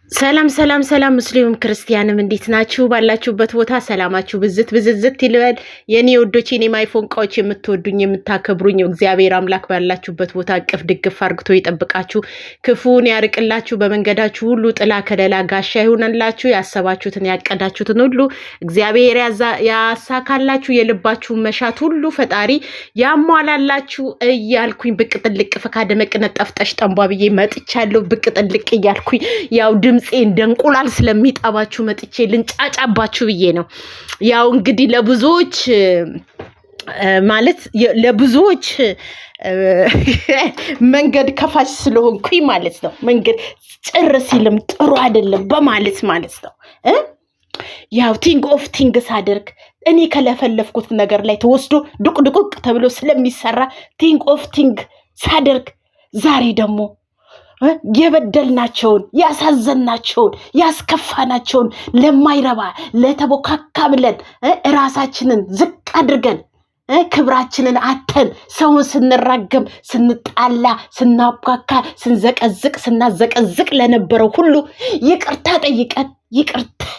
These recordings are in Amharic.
ሰላም ሰላም ሰላም ሙስሊም ክርስቲያንም እንዴት ናችሁ? ባላችሁበት ቦታ ሰላማችሁ ብዝት ይልበል። የኔ ወዶች የኔ ማይፎን ቃዎች የምትወዱኝ የምታከብሩኝ እግዚአብሔር አምላክ ባላችሁበት ቦታ እቅፍ ድግፍ አርግቶ ይጠብቃችሁ፣ ክፉን ያርቅላችሁ፣ በመንገዳችሁ ሁሉ ጥላ ከለላ ጋሻ ይሆንላችሁ፣ ያሰባችሁትን ያቀዳችሁትን ሁሉ እግዚአብሔር ያሳካላችሁ፣ የልባችሁን መሻት ሁሉ ፈጣሪ ያሟላላችሁ እያልኩኝ ብቅ ጥልቅ ፈካደ መቅነጥ ጠፍጠሽ ጠንቧ ብዬ መጥቻለሁ። ብቅ ጥልቅ እያልኩኝ ያው ድምፄ እንደንቁላል ስለሚጣባችሁ መጥቼ ልንጫጫባችሁ ብዬ ነው። ያው እንግዲህ ለብዙዎች ማለት ለብዙዎች መንገድ ከፋች ስለሆንኩኝ ማለት ነው። መንገድ ጭር ሲልም ጥሩ አይደለም በማለት ማለት ነው። ያው ቲንግ ኦፍ ቲንግ ሳደርግ እኔ ከለፈለፍኩት ነገር ላይ ተወስዶ ዱቅ ተብሎ ስለሚሰራ ቲንግ ኦፍ ቲንግ ሳደርግ ዛሬ ደግሞ የበደልናቸውን ያሳዘናቸውን ያስከፋናቸውን ለማይረባ ለተቦካካ ብለን ራሳችንን ዝቅ አድርገን ክብራችንን አተን ሰውን ስንራገም ስንጣላ ስናቧካ ስናዘቀዝቅ ለነበረው ሁሉ ይቅርታ ጠይቀን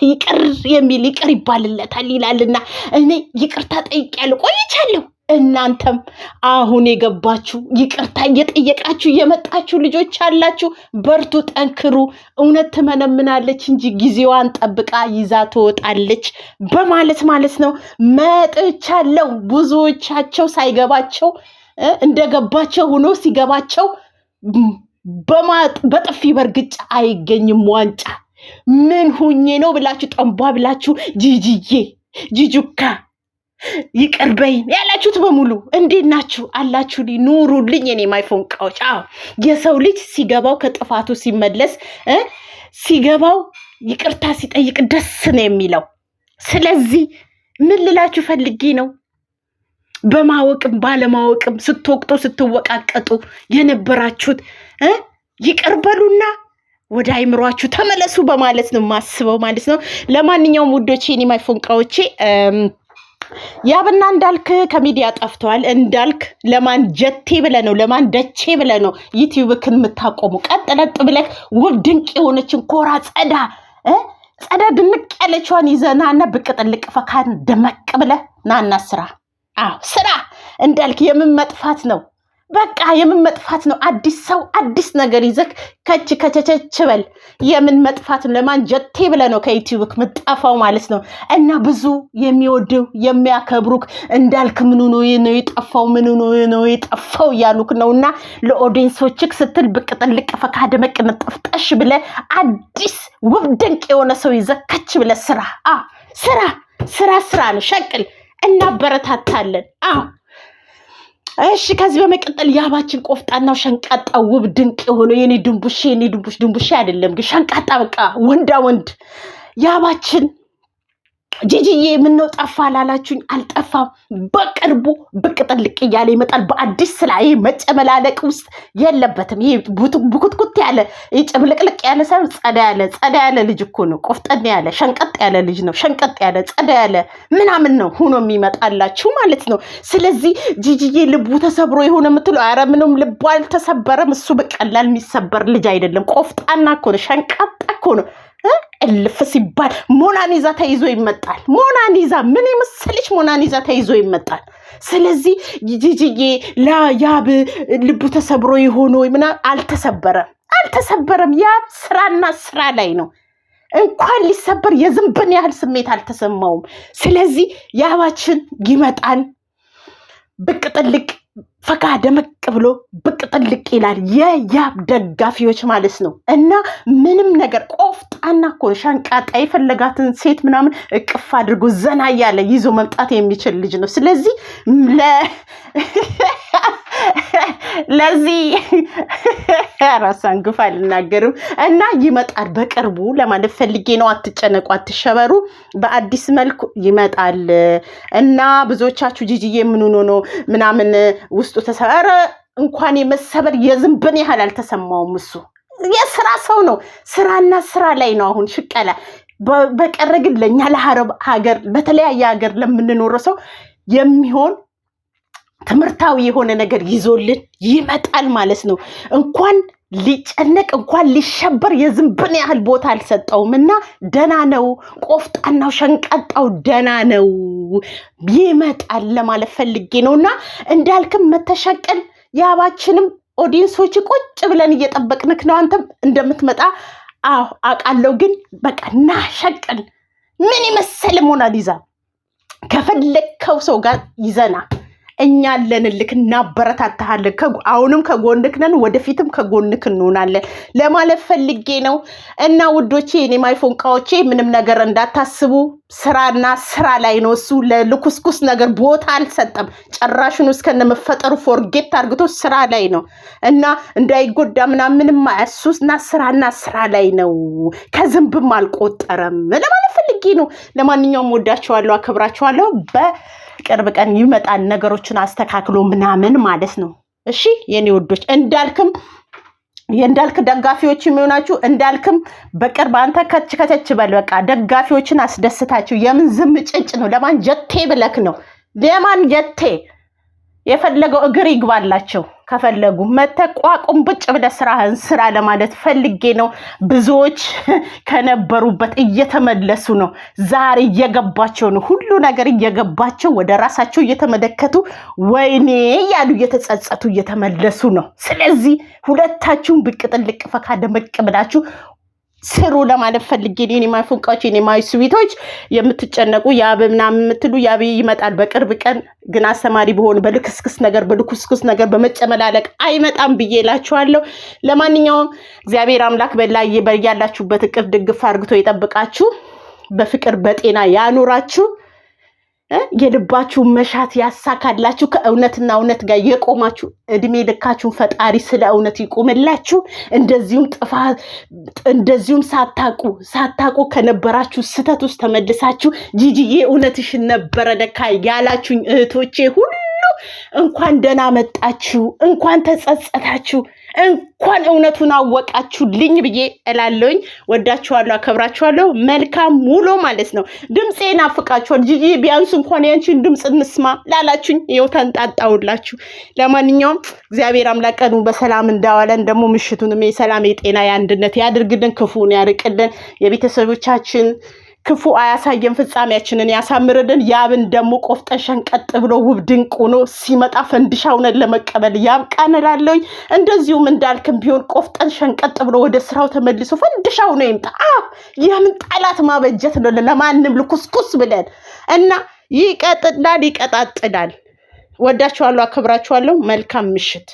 ይቅር የሚል ይቅር ይባልለታል ይላልና እኔ ይቅርታ ጠይቄያለሁ ቆይቻለሁ። እናንተም አሁን የገባችሁ ይቅርታ እየጠየቃችሁ የመጣችሁ ልጆች አላችሁ። በርቱ፣ ጠንክሩ። እውነት ትመነምናለች እንጂ ጊዜዋን ጠብቃ ይዛ ትወጣለች በማለት ማለት ነው መጥቻለሁ። ብዙዎቻቸው ሳይገባቸው እንደገባቸው ሆኖ ሲገባቸው በጥፊ በርግጫ አይገኝም ዋንጫ። ምን ሁኜ ነው ብላችሁ ጠንቧ ብላችሁ ጂጁካ ይቅርበይን ያላችሁት በሙሉ እንዴት ናችሁ? አላችሁ ኑሩልኝ የኔ ማይፎን ቃዎች። የሰው ልጅ ሲገባው ከጥፋቱ ሲመለስ ሲገባው ይቅርታ ሲጠይቅ ደስ ነው የሚለው። ስለዚህ ምን ልላችሁ ፈልጌ ነው፣ በማወቅም ባለማወቅም ስትወቅጡ ስትወቃቀጡ የነበራችሁት ይቅርበሉና ወደ አይምሯችሁ ተመለሱ በማለት ነው ማስበው ማለት ነው። ለማንኛውም ውዶቼ የኔ ማይፎን ቃዎቼ ያብና እንዳልክ ከሚዲያ ጠፍተዋል። እንዳልክ ለማን ጀቴ ብለህ ነው ለማን ደቼ ብለህ ነው ዩቲዩብክን የምታቆሙ? ቀጥለጥ ብለህ ውብ ድንቅ የሆነችን ኮራ ጸዳ ድንቅ ያለችዋን ይዘናና ብቅ ጥልቅ ፈካን ደመቅ ብለህ ናና ስራ እንዳልክ የምን መጥፋት ነው? በቃ የምን መጥፋት ነው? አዲስ ሰው አዲስ ነገር ይዘክ ከቸቸች በል። የምን መጥፋት ነው? ለማን ጀቴ ብለህ ነው ከዩቲዩብ ምጣፋው ማለት ነው። እና ብዙ የሚወደው የሚያከብሩክ እንዳልክ ምን ነው የጠፋው እያሉክ ነውና ለኦዲየንሶችክ ስትል ብቅ ጥልቅ ፈካ ደመቅ ነጠፍጠሽ ብለህ አዲስ ውብ ድንቅ የሆነ ሰው ይዘክ ከች ብለህ ስራ ነው። ሸቅል እናበረታታለን። እሺ ከዚህ በመቀጠል ያባችን ቆፍጣናው ሸንቃጣ ውብ ድንቅ የሆነ የኔ ድንቡሽ አይደለም ግን ሸንቃጣ በቃ ወንድ ያባችን ጂጂዬ ምን ነው ጠፋ ላላችሁኝ አልጠፋም። በቅርቡ ብቅ ጥልቅ እያለ ይመጣል በአዲስ ስላይ መጨመላለቅ ውስጥ የለበትም። ይሄ ቡኩትኩት ያለ ጭምልቅልቅ ያለ ሳይሆን ጸዳ ያለ ልጅ እኮ ነው። ቆፍጠን ያለ ሸንቀጥ ያለ ልጅ ነው። ሸንቀጥ ያለ ጸዳ ያለ ምናምን ነው ሆኖ የሚመጣላችሁ ማለት ነው። ስለዚህ ጂጂዬ ልቡ ተሰብሮ የሆነ የምትለው ኧረ ምንም ልቡ አልተሰበረም። እሱ በቀላል የሚሰበር ልጅ አይደለም። ቆፍጣና እኮ ነው። ሸንቃጣ እኮ ነው። እልፍ ሲባል ሞናሊዛ ተይዞ ይመጣል። ሞናሊዛ ምን የመሰለች ሞናሊዛ ተይዞ ይመጣል። ስለዚህ ጂጂዬ ያብ ልቡ ተሰብሮ ይሆኖ ምናምን አልተሰበረም። ያብ ስራ ላይ ነው። እንኳን ሊሰበር የዝንብን ያህል ስሜት አልተሰማውም። ስለዚህ ያባችን ይመጣል ብቅ ጥልቅ ፈካ ደመቅ ብሎ ብቅ ጥልቅ ይላል። የያብ ደጋፊዎች ማለት ነው። እና ምንም ነገር ቆፍጣና እኮ ሸንቃጣ የፈለጋትን ሴት ምናምን እቅፍ አድርጎ ዘና እያለ ይዞ መምጣት የሚችል ልጅ ነው። ስለዚህ ለዚህ ራሳን ግፍ አልናገርም እና ይመጣል በቅርቡ ለማለት ፈልጌ ነው። አትጨነቁ፣ አትሸበሩ። በአዲስ መልኩ ይመጣል እና ብዙዎቻችሁ ጂጂዬ ምን ሆኖ ነው ምናምን ውስጡ ተሰረ እንኳን የመሰበር የዝንብን ያህል አልተሰማውም። እሱ የስራ ሰው ነው። ስራ ላይ ነው አሁን ሽቀላ። በቀረ ግን ለኛ ለአረብ ሀገር በተለያየ ሀገር ለምንኖረው ሰው የሚሆን ትምህርታዊ የሆነ ነገር ይዞልን ይመጣል ማለት ነው። እንኳን ሊጨነቅ እንኳን ሊሸበር የዝንብን ያህል ቦታ አልሰጠውምና ደና ነው። ቆፍጣናው ሸንቀጣው ደና ነው ይመጣል ለማለት ፈልጌ ነውና እንዳልክም መተሸቀል ያባችንም ኦዲየንሶች ቁጭ ብለን እየጠበቅንክ ነው አንተም እንደምትመጣ አውቃለሁ። ግን በቃ ና ሸቀል ምን ይመስል ሞናሊዛ ከፈለከው ሰው ጋር ይዘና እኛ አለንልክ እናበረታታለን። አሁንም ከጎንክ ነን፣ ወደፊትም ከጎንክ እንሆናለን ለማለት ፈልጌ ነው። እና ውዶቼ እኔ ማይፎንቃዎቼ ምንም ነገር እንዳታስቡ፣ ስራና ስራ ላይ ነው። እሱ ለልኩስኩስ ነገር ቦታ አልሰጠም። ጭራሹን እስከነ መፈጠሩ ፎርጌት አርግቶ ስራ ላይ ነው እና እንዳይጎዳ ምናምንም እሱና ስራና ስራ ላይ ነው። ከዝንብም አልቆጠረም ለማለት ፈልጌ ነው። ለማንኛውም ወዳችኋለሁ፣ አከብራችኋለሁ። በቅርብ ቀን ይመጣል ነገሮችን አስተካክሎ ምናምን ማለት ነው። እሺ የኔ ወዶች እንዳልክ ደጋፊዎች የሚሆናችሁ እንዳልክም በቅርብ አንተ ከቸች በል በቃ ደጋፊዎችን አስደስታችሁ። የምን ዝም ጭጭ ነው? ለማን ጀቴ ብለክ ነው? ለማን ጀቴ የፈለገው እግር ይግባላቸው። ከፈለጉ መተቋቁም ብጭ ብለ ስራህን ስራ ለማለት ፈልጌ ነው። ብዙዎች ከነበሩበት እየተመለሱ ነው። ዛሬ እየገባቸው ነው። ሁሉ ነገር እየገባቸው ወደ ራሳቸው እየተመለከቱ ወይኔ ያሉ እየተጸጸቱ እየተመለሱ ነው። ስለዚህ ሁለታችሁም ብቅ ጥልቅ ፈካ ደመቅ ብላችሁ ስሩ ለማለት ፈልጌ ነው። እኔ ማይፎንቃዎች እኔ ማይስዊቶች የምትጨነቁ ያብ ምናምን የምትሉ ያብ ይመጣል በቅርብ ቀን። ግን አስተማሪ በሆነ በልክስክስ ነገር በመጨመላለቅ አይመጣም ብዬ እላችኋለሁ። ለማንኛውም እግዚአብሔር አምላክ በያላችሁበት እቅፍ ድግፍ አርግቶ ይጠብቃችሁ፣ በፍቅር በጤና ያኑራችሁ፣ የልባችሁ መሻት ያሳካላችሁ። ከእውነትና እውነት ጋር የቆማችሁ እድሜ ልካችሁን ፈጣሪ ስለ እውነት ይቆምላችሁ። እንደዚሁም ሳታቁ ከነበራችሁ ስተት ውስጥ ተመልሳችሁ ጂጂዬ እውነትሽን ነበረ ደካ ያላችሁኝ እህቶቼ ሁሉ እንኳን ደህና መጣችሁ፣ እንኳን ተጸጸታችሁ፣ እንኳን እውነቱን አወቃችሁልኝ ብዬ እላለሁኝ። ወዳችኋለሁ፣ አከብራችኋለሁ። መልካም ውሎ ማለት ነው። ድምጼ ናፍቃችኋል። ጂጂ ቢያንስ እንኳን ያንቺን ድምጽ እንስማ ላላችሁኝ ይኸው ተንጣጣውላችሁ። ለማንኛውም እግዚአብሔር አምላክ ቀኑን በሰላም እንዳዋለን ደግሞ ምሽቱንም የሰላም የጤና የአንድነት ያድርግልን፣ ክፉን ያርቅልን፣ የቤተሰቦቻችን ክፉ አያሳየን፣ ፍጻሜያችንን ያሳምርልን። ያብን ደግሞ ቆፍጠን ሸንቀጥ ብሎ ውብ ድንቅ ሆኖ ሲመጣ ፈንድሻውን ለመቀበል ያብቃን እላለሁኝ። እንደዚሁም እንዳልክም ቢሆን ቆፍጠን ሸንቀጥ ብሎ ወደ ስራው ተመልሶ ፈንድሻው ነው ይምጣ። የምን ጠላት ማበጀት ነው ለማንም ልኩስኩስ ብለን እና ይቀጥላል። ወዳችኋለሁ፣ አከብራችኋለሁ። መልካም ምሽት።